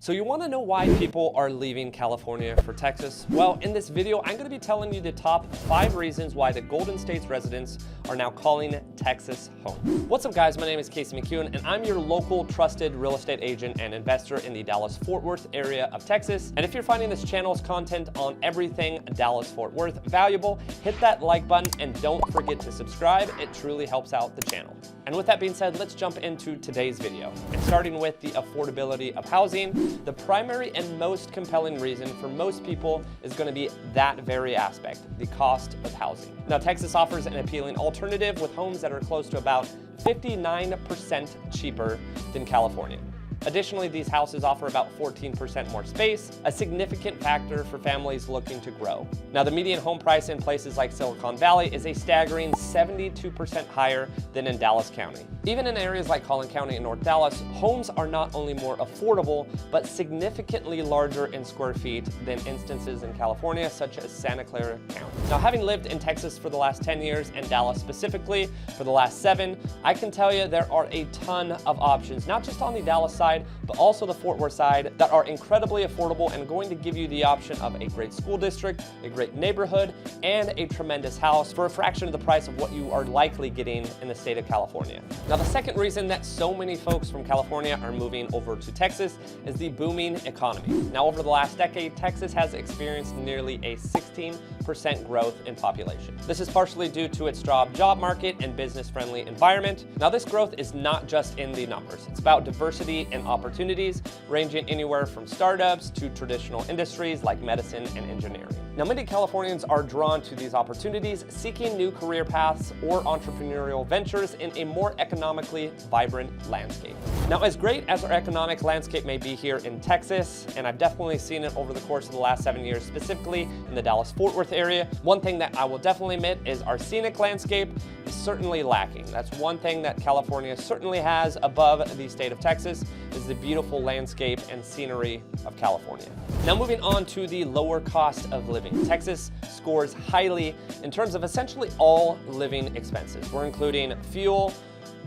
So you want to know why people are leaving California for Texas? Well, in this video, I'm going to be telling you the top 5 reasons why the Golden State's residents are now calling Texas home. What's up guys, my name is Casey McEwen and I'm your local trusted real estate agent and investor in the Dallas-Fort Worth area of Texas. And if you're finding this channel's content on everything Dallas-Fort Worth valuable, hit that like button and don't forget to subscribe. It truly helps out the channel. And with that being said, let's jump into today's video. And starting with the affordability of housing, the primary and most compelling reason for most people is going to be that very aspect, the cost of housing. Now, Texas offers an appealing alternative with homes that are close to about 59% cheaper than California. Additionally, these houses offer about 14% more space, a significant factor for families looking to grow. Now, the median home price in places like Silicon Valley is a staggering 72% higher than in Dallas County. Even in areas like Collin County and North Dallas, homes are not only more affordable, but significantly larger in square feet than instances in California, such as Santa Clara County. Now, having lived in Texas for the last 10 years and Dallas specifically for the last 7, I can tell you there are a ton of options, not just on the Dallas side, but also the Fort Worth side, that are incredibly affordable and going to give you the option of a great school district, a great neighborhood, and a tremendous house for a fraction of the price of what you are likely getting in the state of California. Now, the second reason that so many folks from California are moving over to Texas is the booming economy. Now, over the last decade, Texas has experienced nearly a 16% growth in population. This is partially due to its strong job market and business-friendly environment. Now, this growth is not just in the numbers. It's about diversity and opportunities ranging anywhere from startups to traditional industries like medicine and engineering. Now, many Californians are drawn to these opportunities, seeking new career paths or entrepreneurial ventures in a more economically vibrant landscape. Now, as great as our economic landscape may be here in Texas, and I've definitely seen it over the course of the last 7 years, specifically in the Dallas-Fort Worth area, one thing that I will definitely admit is our scenic landscape is certainly lacking. That's one thing that California certainly has above the state of Texas, is the beautiful landscape and scenery of California. Now, moving on to the lower cost of living. Texas scores highly in terms of essentially all living expenses. We're including fuel,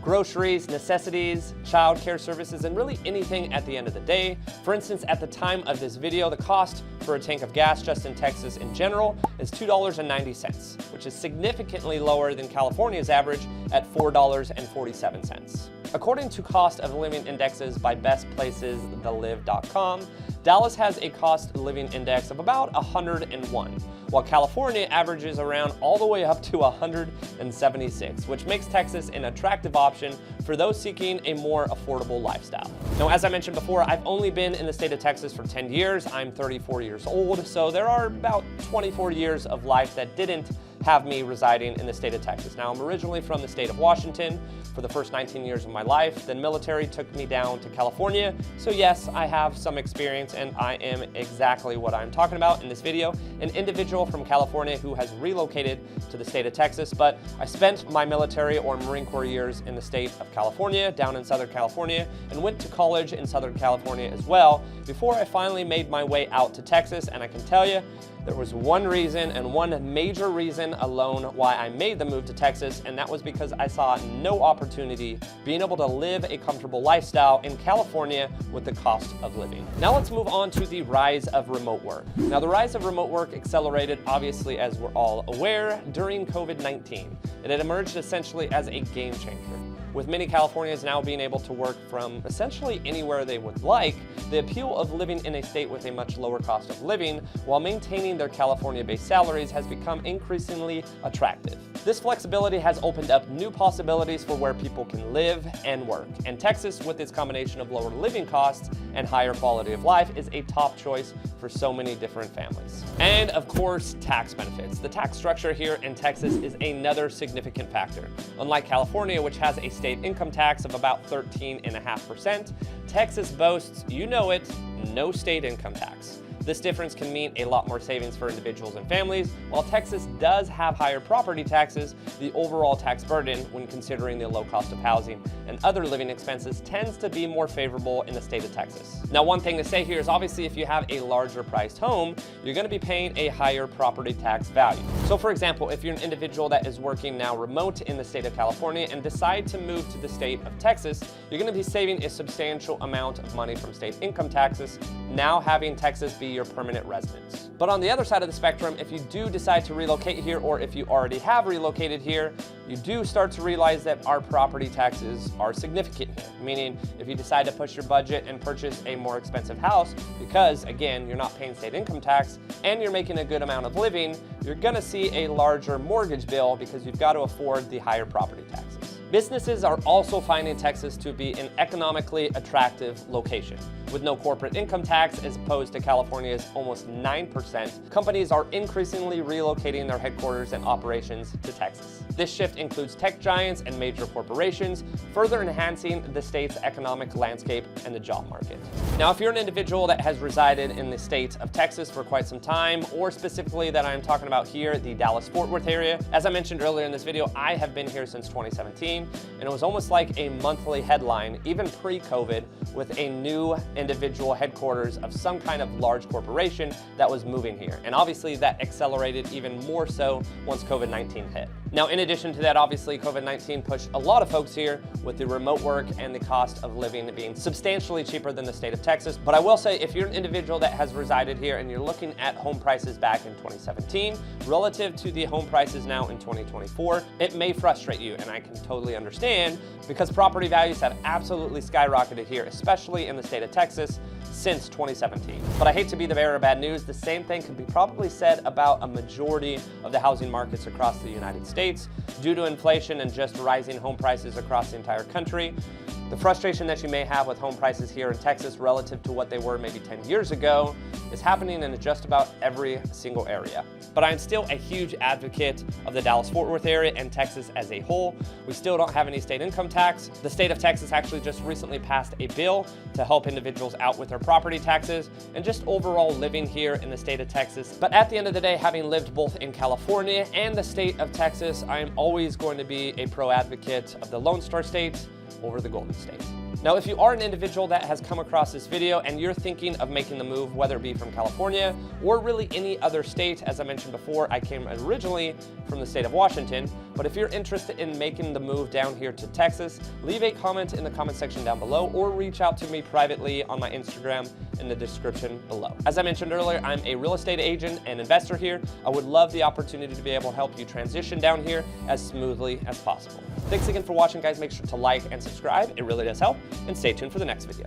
groceries, necessities, childcare services, and really anything at the end of the day. For instance, at the time of this video, the cost for a tank of gas just in Texas in general is $2.90, which is significantly lower than California's average at $4.47. According to cost of living indexes by bestplacesthelive.com, Dallas has a cost of living index of about 101, while California averages around all the way up to 176, which makes Texas an attractive option for those seeking a more affordable lifestyle. Now, as I mentioned before, I've only been in the state of Texas for 10 years. I'm 34 years old, so there are about 24 years of life that didn't have me residing in the state of Texas. Now, I'm originally from the state of Washington for the first 19 years of my life. Then military took me down to California. So yes, I have some experience and I am exactly what I'm talking about in this video, an individual from California who has relocated to the state of Texas. But I spent my military or Marine Corps years in the state of California, down in Southern California, and went to college in Southern California as well before I finally made my way out to Texas. And I can tell you, there was one reason and one major reason alone why I made the move to Texas, and that was because I saw no opportunity being able to live a comfortable lifestyle in California with the cost of living. Now let's move on to the rise of remote work. Now, the rise of remote work accelerated, obviously, as we're all aware, during COVID-19. And it emerged essentially as a game changer. With many Californians now being able to work from essentially anywhere they would like, the appeal of living in a state with a much lower cost of living while maintaining their California-based salaries has become increasingly attractive. This flexibility has opened up new possibilities for where people can live and work. And Texas, with its combination of lower living costs and higher quality of life, is a top choice for so many different families. And of course, tax benefits. The tax structure here in Texas is another significant factor. Unlike California, which has a state income tax of about 13.5%, Texas boasts, you know it, no state income tax. This difference can mean a lot more savings for individuals and families. While Texas does have higher property taxes, the overall tax burden, when considering the low cost of housing and other living expenses, tends to be more favorable in the state of Texas. Now, one thing to say here is obviously if you have a larger priced home, you're going to be paying a higher property tax value. So for example, if you're an individual that is working now remote in the state of California and decide to move to the state of Texas, you're going to be saving a substantial amount of money from state income taxes, now having Texas be your permanent residence. But on the other side of the spectrum, if you do decide to relocate here, or if you already have relocated here, you do start to realize that our property taxes are significant here. Meaning, if you decide to push your budget and purchase a more expensive house, because again, you're not paying state income tax and you're making a good amount of living, you're gonna see a larger mortgage bill because you've got to afford the higher property taxes. Businesses are also finding Texas to be an economically attractive location. With no corporate income tax as opposed to California's almost 9%, companies are increasingly relocating their headquarters and operations to Texas. This shift includes tech giants and major corporations, further enhancing the state's economic landscape and the job market. Now, if you're an individual that has resided in the state of Texas for quite some time, or specifically that I'm talking about here, the Dallas-Fort Worth area, as I mentioned earlier in this video, I have been here since 2017, and it was almost like a monthly headline, even pre-COVID, with a new individual headquarters of some kind of large corporation that was moving here. And obviously that accelerated even more so once COVID-19 hit. Now, in addition to that, obviously COVID-19 pushed a lot of folks here with the remote work and the cost of living being substantially cheaper than the state of Texas. But I will say, if you're an individual that has resided here and you're looking at home prices back in 2017 relative to the home prices now in 2024, it may frustrate you, and I can totally understand, because property values have absolutely skyrocketed here, especially in the state of Texas, since 2017. But I hate to be the bearer of bad news, the same thing could be probably said about a majority of the housing markets across the United States. Due to inflation and just rising home prices across the entire country, the frustration that you may have with home prices here in Texas relative to what they were maybe 10 years ago is happening in just about every single area. But I'm still a huge advocate of the Dallas-Fort Worth area and Texas as a whole. We still don't have any state income tax. The state of Texas actually just recently passed a bill to help individuals out with their property taxes and just overall living here in the state of Texas. But at the end of the day, having lived both in California and the state of Texas, I am always going to be a pro advocate of the Lone Star State over the Golden State. Now, if you are an individual that has come across this video and you're thinking of making the move, whether it be from California or really any other state, as I mentioned before, I came originally from the state of Washington, but if you're interested in making the move down here to Texas, leave a comment in the comment section down below or reach out to me privately on my Instagram in the description below. As I mentioned earlier, I'm a real estate agent and investor here. I would love the opportunity to be able to help you transition down here as smoothly as possible. Thanks again for watching, guys. Make sure to like and subscribe. It really does help. And stay tuned for the next video.